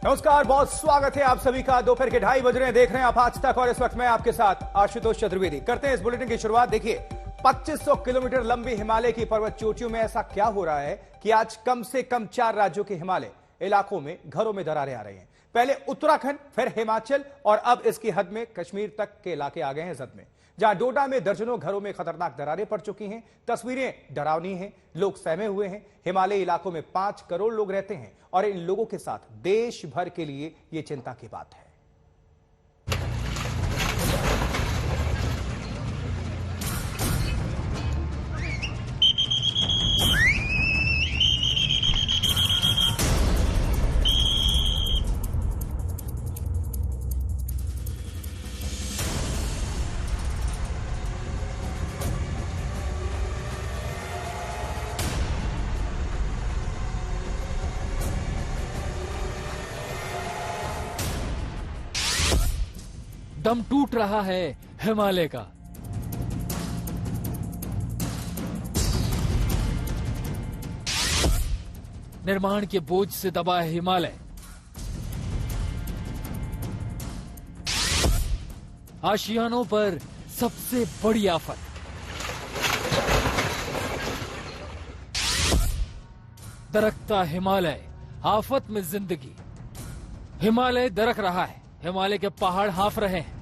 नमस्कार, बहुत स्वागत है आप सभी का। दोपहर के 2:30 बज रहे हैं, देख रहे हैं आप आज तक और इस वक्त मैं आपके साथ आशुतोष चतुर्वेदी। करते हैं इस बुलेटिन की शुरुआत। देखिए, 2500 किलोमीटर लंबी हिमालय की पर्वत चोटियों में ऐसा क्या हो रहा है कि आज कम से कम 4 राज्यों के हिमालय इलाकों में घरों में दरारें आ रही हैं। पहले उत्तराखंड, फिर हिमाचल और अब इसकी हद में कश्मीर तक के इलाके आ गए हैं जद में, जहां डोडा में दर्जनों घरों में खतरनाक दरारें पड़ चुकी हैं। तस्वीरें डरावनी हैं, लोग सहमे हुए हैं। हिमालयी इलाकों में 5 करोड़ लोग रहते हैं और इन लोगों के साथ देश भर के लिए यह चिंता की बात है। दम टूट रहा है हिमालय का। निर्माण के बोझ से दबा है हिमालय। आशियानों पर सबसे बड़ी आफत। दरकता हिमालय, आफत में जिंदगी। हिमालय दरक रहा है, हिमालय के पहाड़ हाँफ रहे हैं।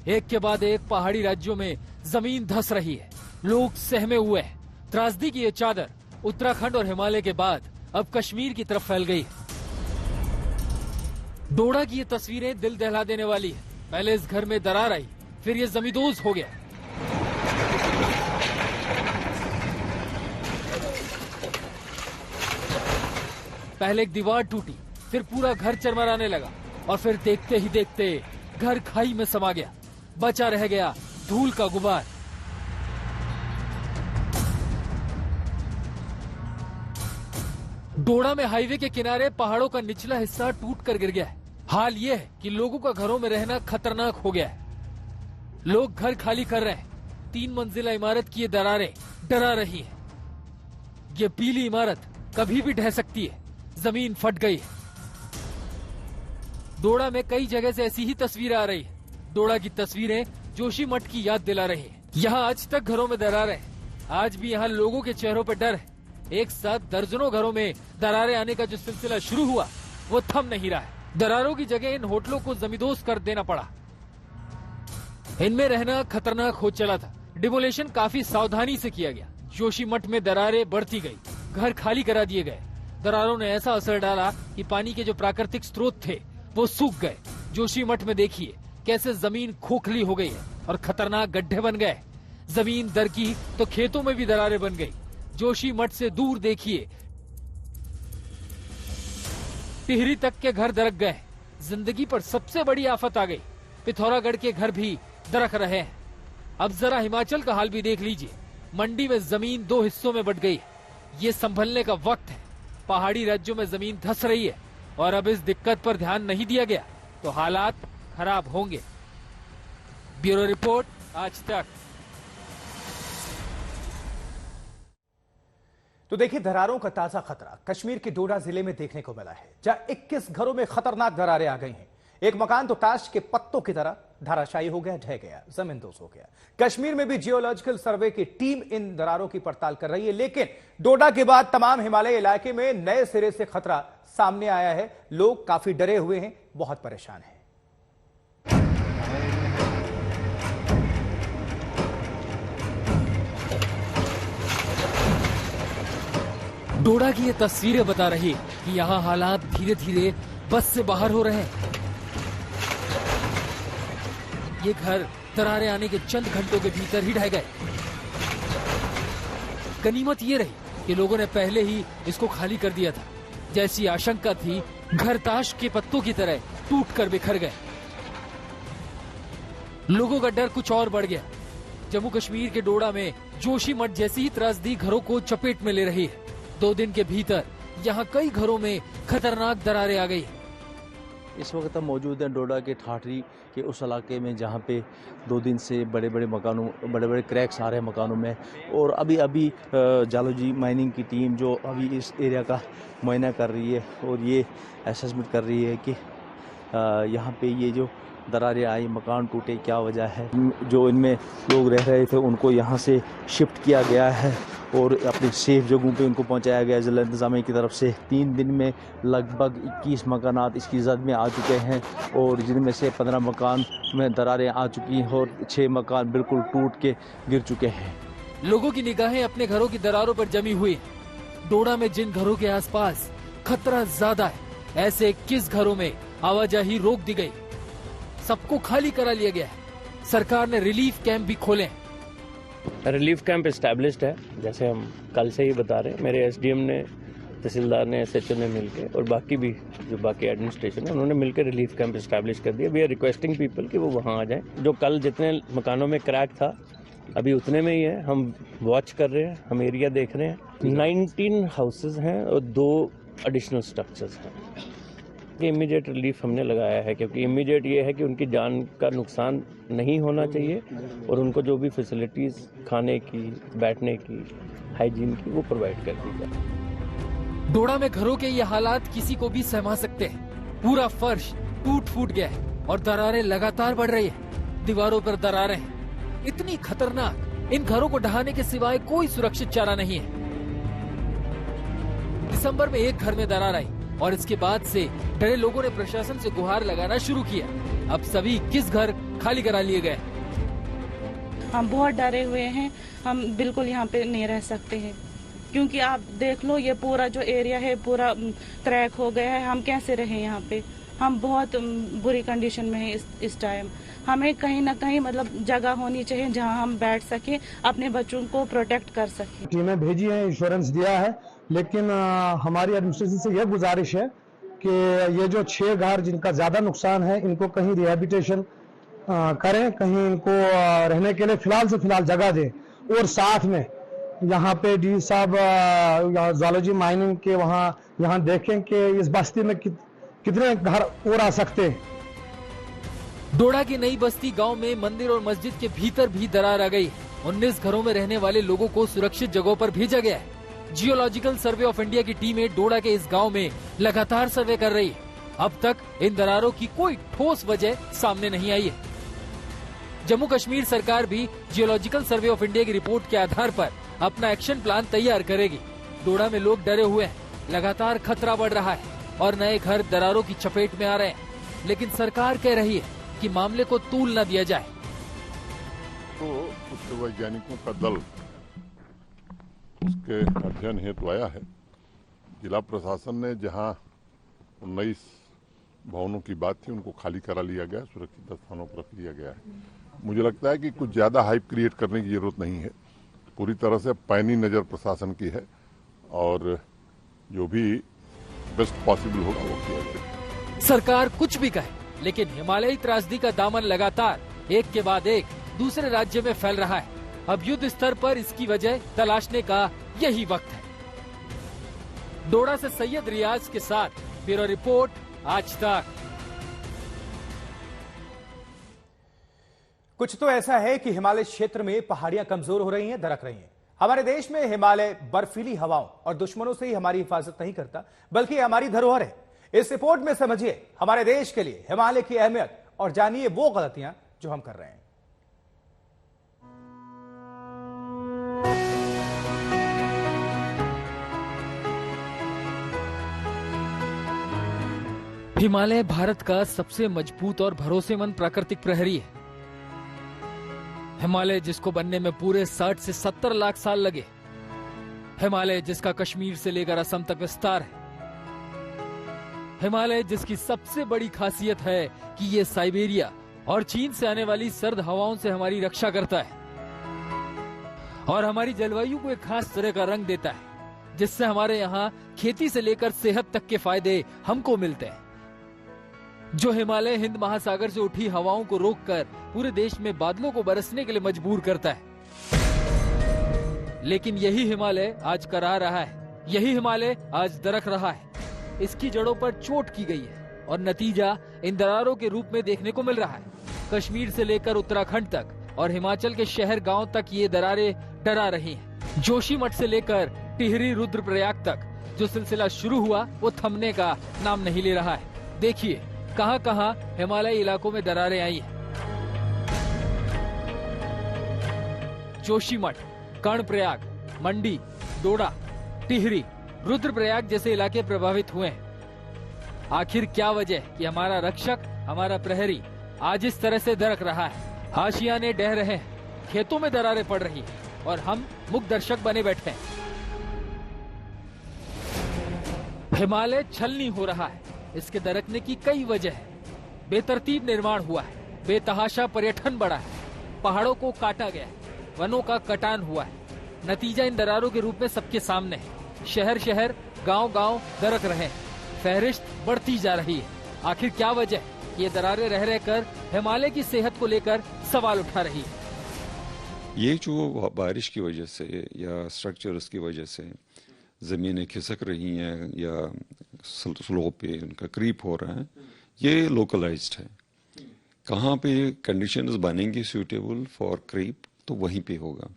एक के बाद एक पहाड़ी राज्यों में जमीन धंस रही है, लोग सहमे हुए हैं। त्रासदी की ये चादर उत्तराखंड और हिमालय के बाद अब कश्मीर की तरफ फैल गई है। डोडा की ये तस्वीरें दिल दहला देने वाली है। पहले इस घर में दरार आई, फिर ये जमींदोज हो गया। पहले एक दीवार टूटी, फिर पूरा घर चरमराने लगा और फिर देखते ही देखते घर खाई में समा गया। बचा रह गया धूल का गुबार। डोडा में हाईवे के किनारे पहाड़ों का निचला हिस्सा टूटकर गिर गया है। हाल ये है कि लोगों का घरों में रहना खतरनाक हो गया है। लोग घर खाली कर रहे हैं। 3 मंजिला इमारत की ये दरारें डरा रही है। ये पीली इमारत कभी भी ढह सकती है। जमीन फट गई है। डोडा में कई जगह से ऐसी ही तस्वीरें आ रही है। डोडा की तस्वीरें जोशीमठ की याद दिला रही है। यहाँ आज तक घरों में दरारें हैं। आज भी यहाँ लोगों के चेहरों पर डर है। एक साथ दर्जनों घरों में दरारें आने का जो सिलसिला शुरू हुआ वो थम नहीं रहा है। दरारों की जगह इन होटलों को जमींदोज कर देना पड़ा। इनमें रहना खतरनाक हो चला था। डिमोलेशन काफी सावधानी से किया गया। जोशीमठ में दरारें बढ़ती गई, घर खाली करा दिए गए। दरारों ने ऐसा असर डाला कि पानी के जो प्राकृतिक स्रोत थे वो सूख गए। जोशीमठ में देखिए कैसे जमीन खोखली हो गई है और खतरनाक गड्ढे बन गए। जमीन दरकी तो खेतों में भी दरारें बन गई। जोशीमठ से दूर देखिए, टिहरी तक के घर दरक गए। जिंदगी पर सबसे बड़ी आफत आ गई। पिथौरागढ़ के घर भी दरक रहे हैं। अब जरा हिमाचल का हाल भी देख लीजिए। मंडी में जमीन 2 हिस्सों में बंट गई है। ये संभलने का वक्त है। पहाड़ी राज्यों में जमीन धंस रही है और अब इस दिक्कत पर ध्यान नहीं दिया गया तो हालात खराब होंगे। ब्यूरो रिपोर्ट, आज तक। तो देखिए, दरारों का ताजा खतरा कश्मीर के डोडा जिले में देखने को मिला है, जहां 21 घरों में खतरनाक दरारें आ गई हैं। एक मकान तो ताश के पत्तों की तरह धराशायी हो गया, ढह गया, जमींदोज हो गया। कश्मीर में भी जियोलॉजिकल सर्वे की टीम इन दरारों की पड़ताल कर रही है, लेकिन डोडा के बाद तमाम हिमालय इलाके में नए सिरे से खतरा सामने आया है। लोग काफी डरे हुए हैं, बहुत परेशान हैं। डोडा की ये तस्वीरें बता रही है कि यहाँ हालात धीरे धीरे बस से बाहर हो रहे हैं। ये घर दरारें आने के चंद घंटों के भीतर ही ढह गए। गनीमत ये रही कि लोगों ने पहले ही इसको खाली कर दिया था। जैसी आशंका थी, घर ताश के पत्तों की तरह टूटकर बिखर गए। लोगों का डर कुछ और बढ़ गया। जम्मू कश्मीर के डोडा में जोशीमठ जैसी ही त्रासदी घरों को चपेट में ले रही है। 2 दिन के भीतर यहाँ कई घरों में खतरनाक दरारें आ गई। इस वक्त हम मौजूद हैं डोडा के ठाठरी के उस इलाके में जहाँ पे 2 दिन से बड़े बड़े क्रैक्स आ रहे हैं मकानों में। और अभी जालोजी माइनिंग की टीम जो अभी इस एरिया का मुआयना कर रही है और ये असेसमेंट कर रही है कि यहाँ पे ये जो दरारें आई, मकान टूटे, क्या वजह है। जो इनमें लोग रह रहे थे उनको यहाँ से शिफ्ट किया गया है और अपनी सेफ जगहों पे उनको पहुँचाया गया ज़िला इंतज़ामिया की तरफ से। 3 दिन में लगभग 21 मकानात इसकी जद में आ चुके हैं और जिनमें से 15 मकान में दरारें आ चुकी हैं और 6 मकान बिल्कुल टूट के गिर चुके हैं। लोगों की निगाहें अपने घरों की दरारों पर जमी हुई है। डोडा में जिन घरों के आसपास खतरा ज्यादा है, ऐसे 21 घरों में आवाजाही रोक दी गई, सबको खाली करा लिया गया है। सरकार ने रिलीफ कैंप भी खोले हैं। रिलीफ कैंप एस्टैब्लिश्ड है, जैसे हम कल से ही बता रहे हैं। मेरे एसडीएम ने, तहसीलदार ने, एसएचओ ने मिलकर और बाकी भी जो बाकी एडमिनिस्ट्रेशन है उन्होंने मिलकर रिलीफ कैंप एस्टैब्लिश कर दिया। वी आर रिक्वेस्टिंग पीपल कि वो वहाँ आ जाएं। जो कल जितने मकानों में क्रैक था अभी उतने में ही है। हम वॉच कर रहे हैं, हम एरिया देख रहे हैं। 19 हाउसेज हैं और 2 एडिशनल स्ट्रक्चर्स हैं। ये इमीडिएट रिलीफ हमने लगाया है क्योंकि इमीडिएट ये है कि उनकी जान का नुकसान नहीं होना चाहिए और उनको जो भी फैसिलिटीज़ खाने की, बैठने की, हाइजीन की, वो प्रोवाइड कर दी जाए। डोडा में घरों के ये हालात किसी को भी सहमा सकते हैं। पूरा फर्श टूट फूट गया है और दरारें लगातार बढ़ रही है। दीवारों पर दरारें हैं, इतनी खतरनाक। इन घरों को ढहाने के सिवाय कोई सुरक्षित चारा नहीं है। दिसंबर में एक घर में दरार आई और इसके बाद से डरे लोगों ने प्रशासन से गुहार लगाना शुरू किया। अब सभी 21 घर खाली करा लिए गए। हम बहुत डरे हुए हैं, हम बिल्कुल यहाँ पे नहीं रह सकते हैं क्योंकि आप देख लो ये पूरा जो एरिया है पूरा क्रैक हो गया है। हम कैसे रहे यहाँ पे? हम बहुत बुरी कंडीशन में हैं इस टाइम। हमें कहीं ना कहीं मतलब जगह होनी चाहिए जहाँ हम बैठ सके, अपने बच्चों को प्रोटेक्ट कर सके। टीमें भेजी हैं, इंश्योरेंस दिया है, लेकिन हमारी एडमिनिस्ट्रेशन से यह गुजारिश है कि ये जो 6 घर जिनका ज्यादा नुकसान है इनको कहीं रिहेबिलिटेशन करें, कहीं इनको रहने के लिए फिलहाल जगह दें। और साथ में यहाँ पे डी साहब ज़ूलॉजी माइनिंग के यहाँ देखें कि इस बस्ती में कितने घर और आ सकते हैं। डोडा की नई बस्ती गांव में मंदिर और मस्जिद के भीतर भी दरार आ गई। 19 घरों में रहने वाले लोगों को सुरक्षित जगहों पर भेजा गया है। जियोलॉजिकल सर्वे ऑफ इंडिया की टीमें डोडा के इस गांव में लगातार सर्वे कर रही है। अब तक इन दरारों की कोई ठोस वजह सामने नहीं आई है। जम्मू कश्मीर सरकार भी जियोलॉजिकल सर्वे ऑफ इंडिया की रिपोर्ट के आधार पर अपना एक्शन प्लान तैयार करेगी। डोडा में लोग डरे हुए हैं, लगातार खतरा बढ़ रहा है और नए घर दरारों की चपेट में आ रहे हैं। लेकिन सरकार कह रही है कि मामले को तूल न दिया जाए। तो उच्च वैज्ञानिकों का दल उसके अध्ययन हेतु आया है। जिला प्रशासन ने जहां 19 भवनों की बात थी उनको खाली करा लिया गया, सुरक्षित स्थानों पर रख लिया गया है। मुझे लगता है कि कुछ ज्यादा हाइप क्रिएट करने की जरूरत नहीं है। पूरी तरह से पैनी नजर प्रशासन की है और जो भी बेस्ट पॉसिबल होगा वो किया जाएगा। सरकार कुछ भी कहे, लेकिन हिमालयी त्रासदी का दामन लगातार एक के बाद एक दूसरे राज्य में फैल रहा है। अब युद्ध स्तर पर इसकी वजह तलाशने का यही वक्त है। डोडा से सैयद रियाज के साथ ब्यूरो रिपोर्ट, आज तक। कुछ तो ऐसा है कि हिमालय क्षेत्र में पहाड़ियां कमजोर हो रही हैं, दरक रही हैं। हमारे देश में हिमालय बर्फीली हवाओं और दुश्मनों से ही हमारी हिफाजत नहीं करता, बल्कि हमारी धरोहर है। इस रिपोर्ट में समझिए हमारे देश के लिए हिमालय की अहमियत और जानिए वो गलतियां जो हम कर रहे हैं। हिमालय भारत का सबसे मजबूत और भरोसेमंद प्राकृतिक प्रहरी है। हिमालय जिसको बनने में पूरे 60 से 70 लाख साल लगे। हिमालय जिसका कश्मीर से लेकर असम तक विस्तार है। हिमालय जिसकी सबसे बड़ी खासियत है कि ये साइबेरिया और चीन से आने वाली सर्द हवाओं से हमारी रक्षा करता है और हमारी जलवायु को एक खास तरह का रंग देता है, जिससे हमारे यहाँ खेती से लेकर सेहत तक के फायदे हमको मिलते हैं। जो हिमालय हिंद महासागर से उठी हवाओं को रोककर पूरे देश में बादलों को बरसने के लिए मजबूर करता है। लेकिन यही हिमालय आज कराह रहा है, यही हिमालय आज दरक रहा है। इसकी जड़ों पर चोट की गई है। और नतीजा इन दरारों के रूप में देखने को मिल रहा है। कश्मीर से लेकर उत्तराखंड तक और हिमाचल के शहर गांव तक ये दरारें डरा रही हैं। जोशीमठ से लेकर टिहरी रुद्रप्रयाग तक जो सिलसिला शुरू हुआ वो थमने का नाम नहीं ले रहा है। देखिए कहां-कहां हिमालयी इलाकों में दरारें आई हैं। जोशीमठ, कर्णप्रयाग, मंडी, डोडा, टिहरी, रुद्रप्रयाग जैसे इलाके प्रभावित हुए हैं। आखिर क्या वजह कि हमारा रक्षक, हमारा प्रहरी आज इस तरह से दरक रहा है? हाशियाने डह रहे हैं, खेतों में दरारें पड़ रही हैं और हम मुख्य दर्शक बने बैठे हैं। हिमालय छलनी हो रहा है, इसके दरकने की कई वजह है। बेतरतीब निर्माण हुआ है, बेतहाशा पर्यटन बढ़ा है, पहाड़ों को काटा गया है, वनों का कटान हुआ है। नतीजा इन दरारों के रूप में सबके सामने है। शहर शहर, गांव गांव दरक रहे हैं, फहरिस्त बढ़ती जा रही है। आखिर क्या वजह है? ये दरारें रह रहकर हिमालय की सेहत को लेकर सवाल उठा रही है। ये जो बारिश की वजह से या स्ट्रक्चर्स की वजह से ज़मीनें खिसक रही हैं या स्लोप पे उनका क्रीप हो रहा है, ये लोकलाइज्ड है। कहाँ पे कंडीशंस बनेंगी सूटेबल फॉर क्रीप, तो वहीं पे होगा।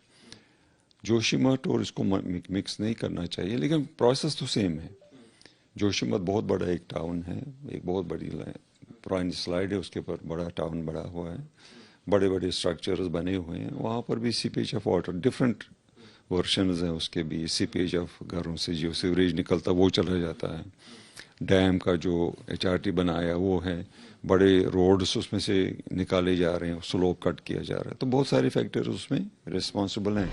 जोशीमठ और इसको मिक्स नहीं करना चाहिए, लेकिन प्रोसेस तो सेम है। जोशीमठ बहुत बड़ा एक टाउन है, एक बहुत बड़ी पुरानी स्लाइड है, उसके ऊपर बड़ा टाउन बड़ा हुआ है, बड़े बड़े स्ट्रक्चर्स बने हुए हैं। वहाँ पर भी seepage of water, different versions हैं उसके भी। सीपेज ऑफ घरों से जो सीवरेज निकलता वो चला जाता है। डैम का जो HRT बनाया वो है, बड़े रोड्स उसमें से निकाले जा रहे हैं, स्लोप कट किया जा रहा है। तो बहुत सारे फैक्टर्स उसमें रिस्पॉन्सिबल हैं।